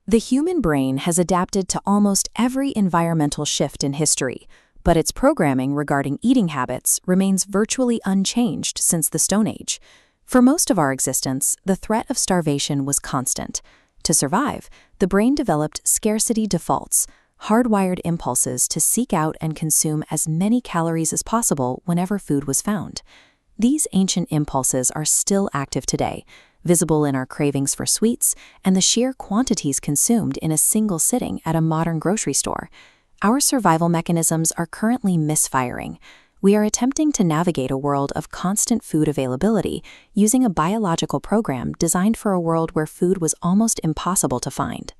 The human brain has adapted to almost every environmental shift in history, but its programming regarding eating habits remains virtually unchanged since the Stone Age. For most of our existence, the threat of starvation was constant. To survive, the brain developed scarcity defaults, hardwired impulses to seek out and consume as many calories as possible whenever food was found. These ancient impulses are still active today, visible in our cravings for sweets and the sheer quantities consumed in a single sitting at a modern grocery store. Our survival mechanisms are currently misfiring. We are attempting to navigate a world of constant food availability using a biological program designed for a world where food was almost impossible to find.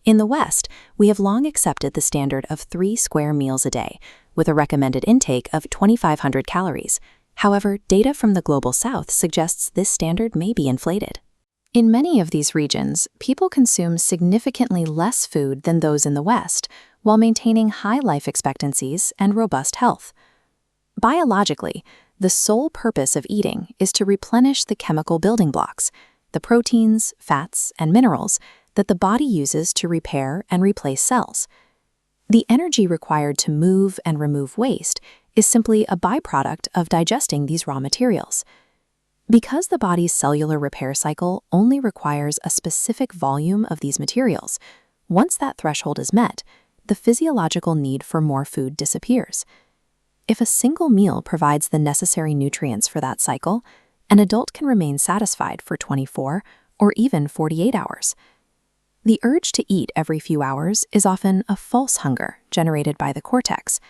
In the West, we have long accepted the standard of 3 square meals a day, with a recommended intake of 2,500 calories. However, data from the Global South suggests this standard may be inflated. In many of these regions, people consume significantly less food than those in the West, while maintaining high life expectancies and robust health. Biologically, the sole purpose of eating is to replenish the chemical building blocks, the proteins, fats, and minerals that the body uses to repair and replace cells. The energy required to move and remove waste is simply a byproduct of digesting these raw materials. Because the body's cellular repair cycle only requires a specific volume of these materials, once that threshold is met, the physiological need for more food disappears. If a single meal provides the necessary nutrients for that cycle, an adult can remain satisfied for 24 or even 48 hours. The urge to eat every few hours is often a false hunger generated by the cortex.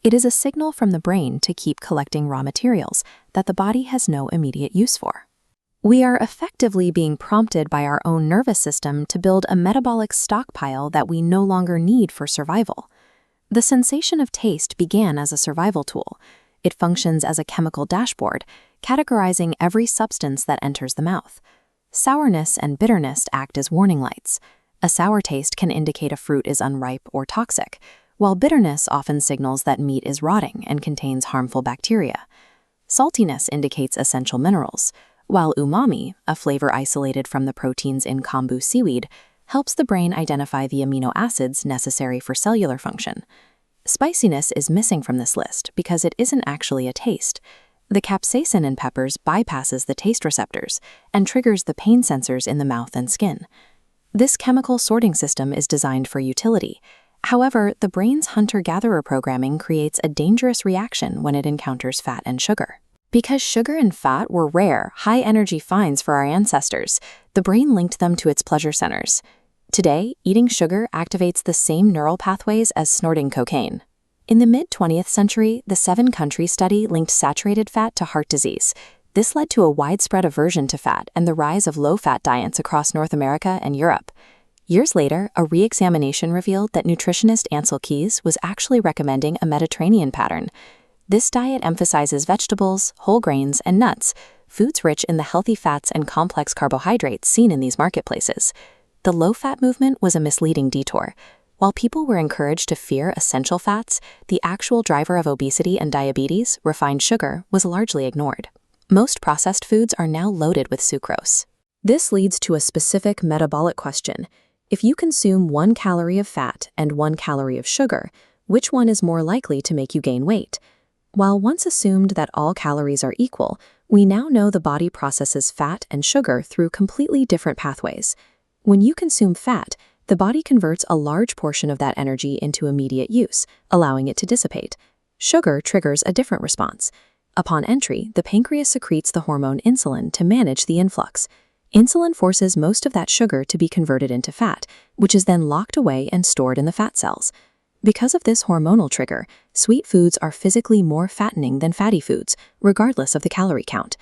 It is a signal from the brain to keep collecting raw materials that the body has no immediate use for. We are effectively being prompted by our own nervous system to build a metabolic stockpile that we no longer need for survival. The sensation of taste began as a survival tool. It functions as a chemical dashboard, categorizing every substance that enters the mouth. Sourness and bitterness act as warning lights. A sour taste can indicate a fruit is unripe or toxic, while bitterness often signals that meat is rotting and contains harmful bacteria. Saltiness indicates essential minerals, while umami, a flavor isolated from the proteins in kombu seaweed, helps the brain identify the amino acids necessary for cellular function. Spiciness is missing from this list because it isn't actually a taste. The capsaicin in peppers bypasses the taste receptors and triggers the pain sensors in the mouth and skin. This chemical sorting system is designed for utility. However, the brain's hunter-gatherer programming creates a dangerous reaction when it encounters fat and sugar. Because sugar and fat were rare, high-energy finds for our ancestors, the brain linked them to its pleasure centers. Today, eating sugar activates the same neural pathways as snorting cocaine. In the mid-20th century, the 7-country study linked saturated fat to heart disease. This led to a widespread aversion to fat and the rise of low-fat diets across North America and Europe. Years later, a re-examination revealed that nutritionist Ansel Keys was actually recommending a Mediterranean pattern. This diet emphasizes vegetables, whole grains, and nuts, foods rich in the healthy fats and complex carbohydrates seen in these marketplaces. The low-fat movement was a misleading detour. While people were encouraged to fear essential fats, the actual driver of obesity and diabetes, refined sugar, was largely ignored. Most processed foods are now loaded with sucrose. This leads to a specific metabolic question. If you consume 1 calorie of fat and 1 calorie of sugar, which one is more likely to make you gain weight? While once assumed that all calories are equal, we now know the body processes fat and sugar through completely different pathways. When you consume fat, the body converts a large portion of that energy into immediate use, allowing it to dissipate. Sugar triggers a different response. Upon entry, the pancreas secretes the hormone insulin to manage the influx. Insulin forces most of that sugar to be converted into fat, which is then locked away and stored in the fat cells. Because of this hormonal trigger, sweet foods are physically more fattening than fatty foods, regardless of the calorie count.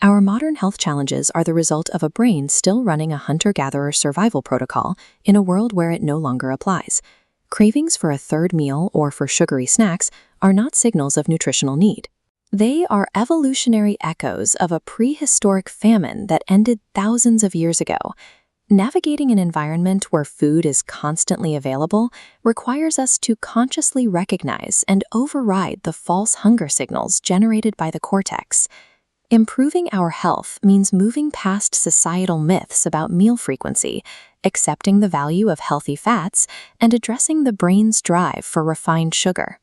Our modern health challenges are the result of a brain still running a hunter-gatherer survival protocol in a world where it no longer applies. Cravings for a third meal or for sugary snacks are not signals of nutritional need. They are evolutionary echoes of a prehistoric famine that ended thousands of years ago. Navigating an environment where food is constantly available requires us to consciously recognize and override the false hunger signals generated by the cortex. Improving our health means moving past societal myths about meal frequency accepting the value of healthy fats, and addressing the brain's drive for refined sugar.